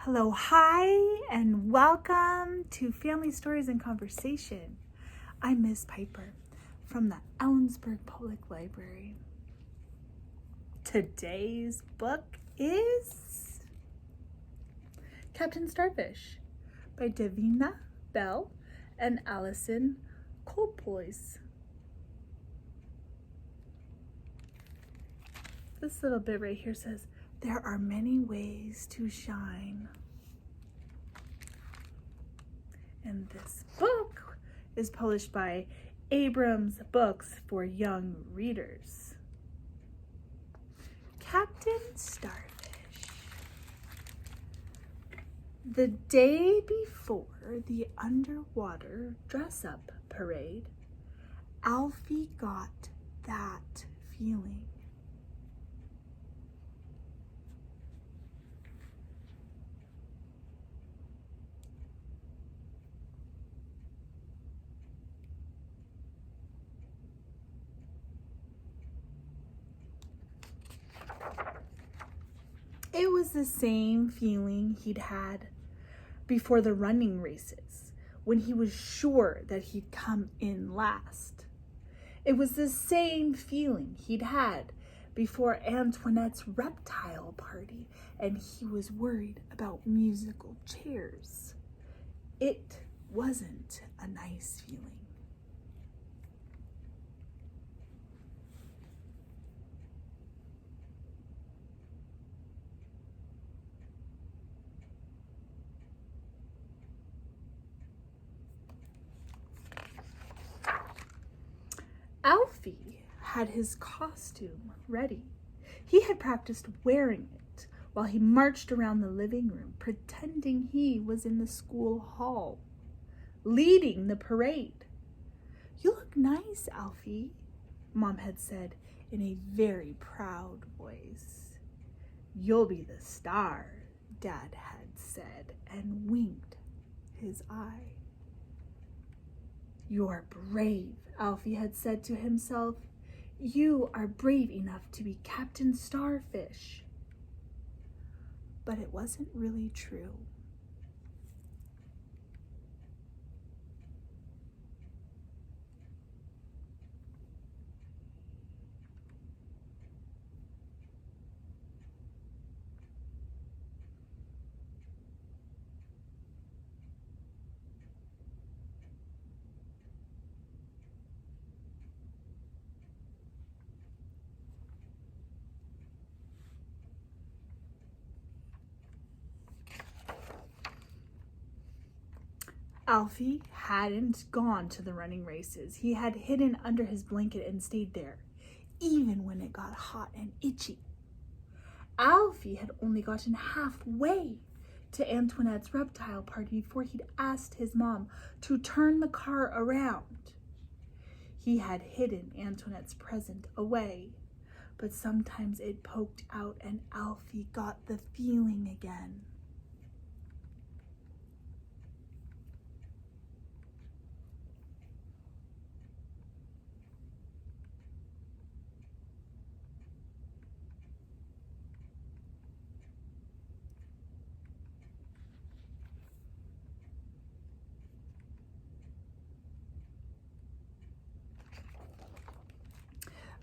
Hello, hi, and welcome to Family Stories and Conversation. I'm Miss Piper from the Ellensburg Public Library. Today's book is Captain Starfish by Davina Bell and Allison Colpoys. This little bit right here says, "There are many ways to shine." And this book is published by Abrams Books for Young Readers. Captain Starfish. The day before the underwater dress-up parade, Alfie got that feeling. It was the same feeling he'd had before the running races, when he was sure that he'd come in last. It was the same feeling he'd had before Antoinette's reptile party, and he was worried about musical chairs. It wasn't a nice feeling. Alfie had his costume ready. He had practiced wearing it while he marched around the living room, pretending he was in the school hall, leading the parade. "You look nice, Alfie," Mom had said in a very proud voice. "You'll be the star," Dad had said, and winked his eye. "You're brave," Alfie had said to himself. "You are brave enough to be Captain Starfish." But it wasn't really true. Alfie hadn't gone to the running races. He had hidden under his blanket and stayed there, even when it got hot and itchy. Alfie had only gotten halfway to Antoinette's reptile party before he'd asked his mom to turn the car around. He had hidden Antoinette's present away, but sometimes it poked out and Alfie got the feeling again.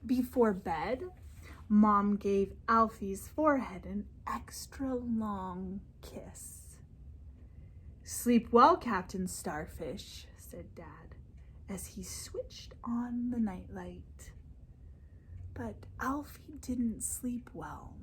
Before bed, Mom gave Alfie's forehead an extra long kiss. "Sleep well, Captain Starfish," said Dad, as he switched on the nightlight. But Alfie didn't sleep well.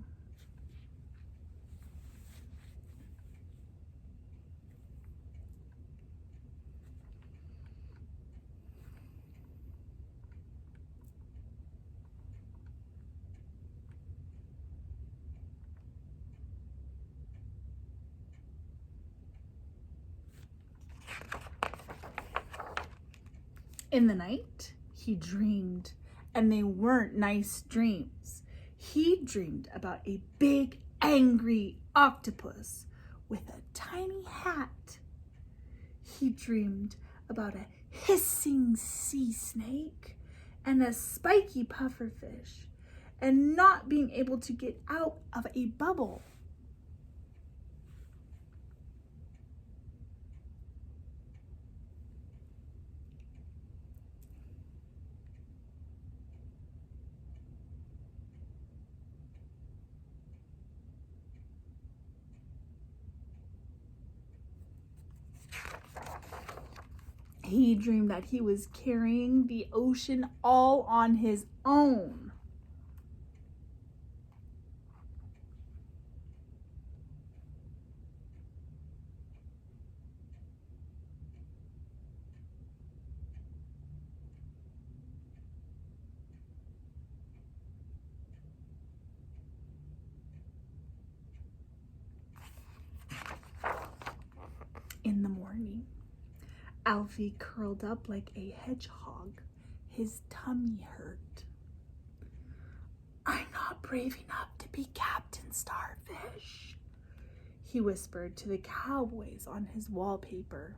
In the night, he dreamed, and they weren't nice dreams. He dreamed about a big, angry octopus with a tiny hat. He dreamed about a hissing sea snake and a spiky pufferfish and not being able to get out of a bubble. He dreamed that he was carrying the ocean all on his own. In the morning, Alfie curled up like a hedgehog. His tummy hurt. "I'm not brave enough to be Captain Starfish," he whispered to the cowboys on his wallpaper.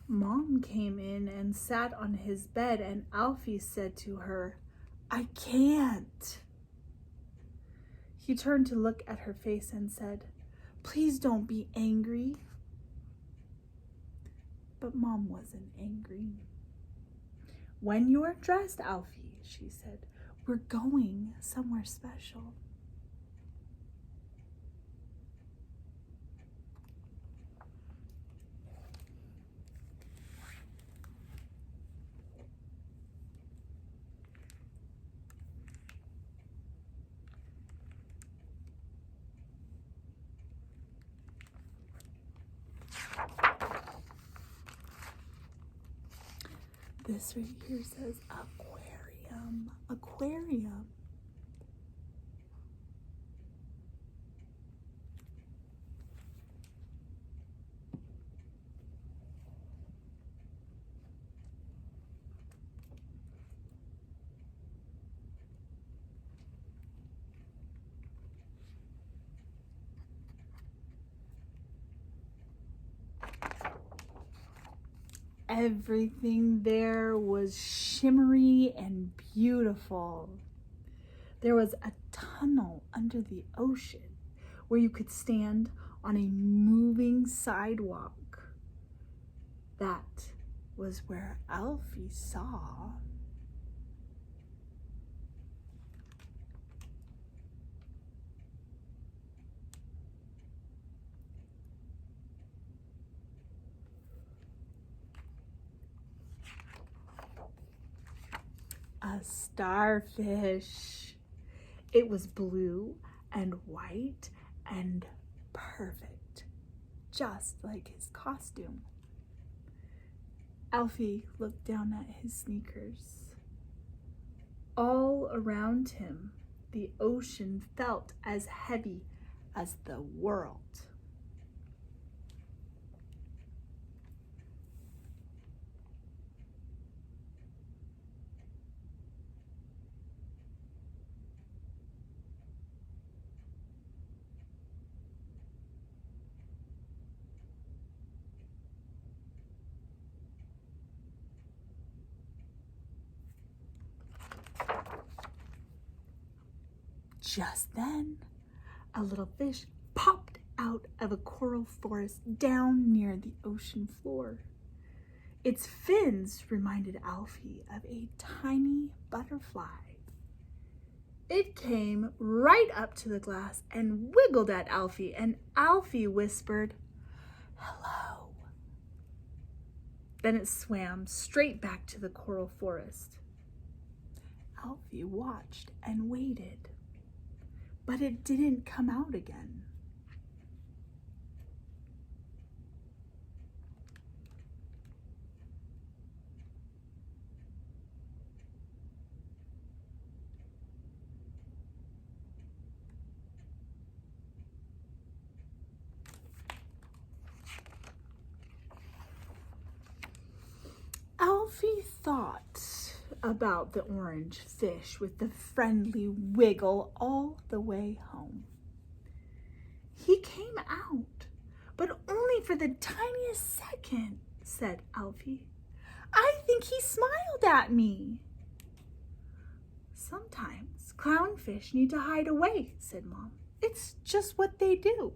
Mom came in and sat on his bed, and Alfie said to her, "I can't." He turned to look at her face and said, "Please don't be angry." But Mom wasn't angry. "When you're dressed, Alfie," she said, "we're going somewhere special." This right here says aquarium. Aquarium. Everything there was shimmery and beautiful. There was a tunnel under the ocean where you could stand on a moving sidewalk. That was where Alfie saw a starfish. It was blue and white and perfect, just like his costume. Alfie looked down at his sneakers. All around him, the ocean felt as heavy as the world. Just then, a little fish popped out of a coral forest down near the ocean floor. Its fins reminded Alfie of a tiny butterfly. It came right up to the glass and wiggled at Alfie, and Alfie whispered, "Hello." Then it swam straight back to the coral forest. Alfie watched and waited, but it didn't come out again. Alfie thought about the orange fish with the friendly wiggle all the way home. "He came out, but only for the tiniest second," said Alfie. "I think he smiled at me." Sometimes clownfish need to hide away, said Mom. It's just what they do.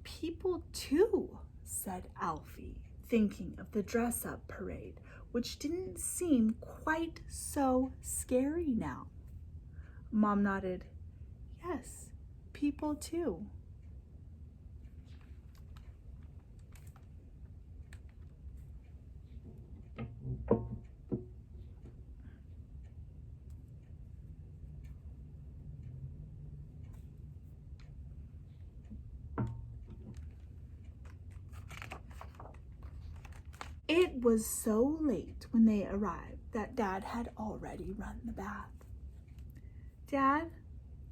People too, said Alfie, thinking of the dress-up parade, which didn't seem quite so scary now. Mom nodded. Yes, people too. It was so late when they arrived that Dad had already run the bath. Dad,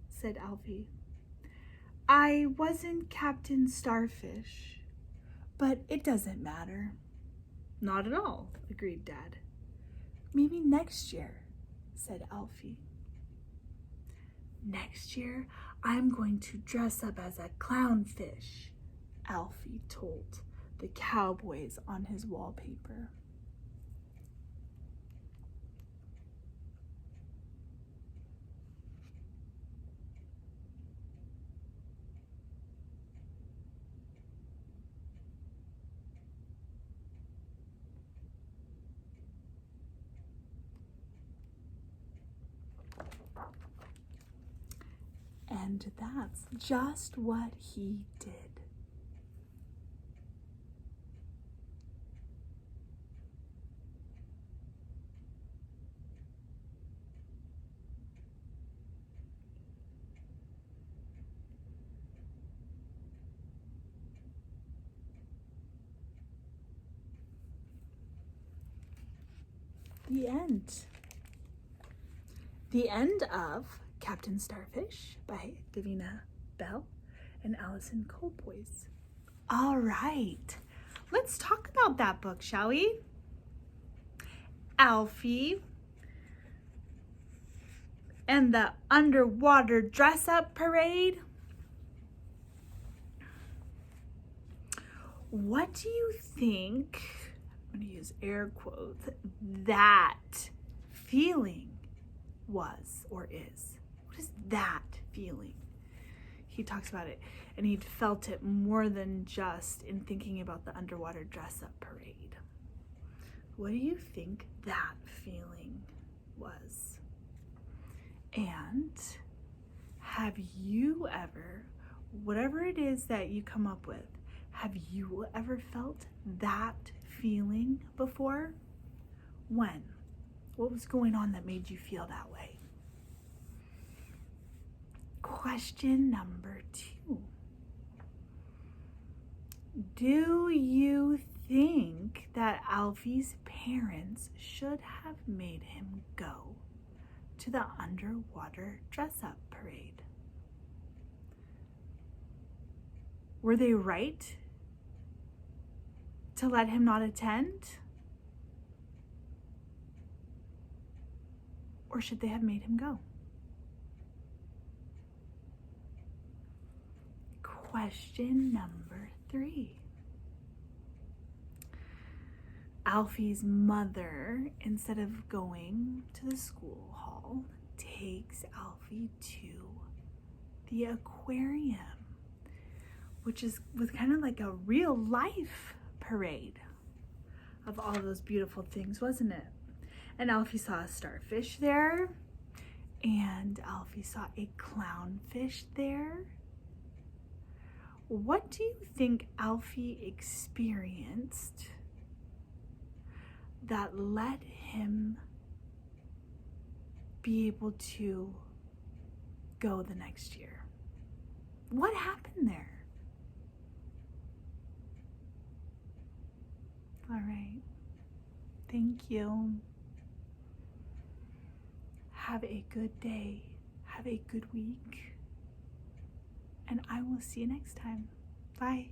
said Alfie, I wasn't Captain Starfish, but it doesn't matter. Not at all, agreed Dad. Maybe next year, said Alfie. Next year, I'm going to dress up as a clownfish, Alfie told the cowboys on his wallpaper. And that's just what he did. The end. The end of Captain Starfish by Davina Bell and Allison Colpoys. All right, let's talk about that book, shall we? Alfie and the underwater dress-up parade. What do you think, I'm going to use air quotes, that feeling was or is? What is that feeling? He talks about it, and he'd felt it more than just in thinking about the underwater dress-up parade. What do you think that feeling was? And have you ever, whatever it is that you come up with, have you ever felt that feeling before? When? What was going on that made you feel that way? Question number 2. Do you think that Alfie's parents should have made him go to the underwater dress-up parade? Were they right to let him not attend? Or should they have made him go? Question number 3. Alfie's mother, instead of going to the school hall, takes Alfie to the aquarium, which was kind of like a real life parade of all those beautiful things, wasn't it? And Alfie saw a starfish there, and Alfie saw a clownfish there. What do you think Alfie experienced that let him be able to go the next year? What happened there? All right. Thank you. Have a good day. Have a good week. And I will see you next time. Bye.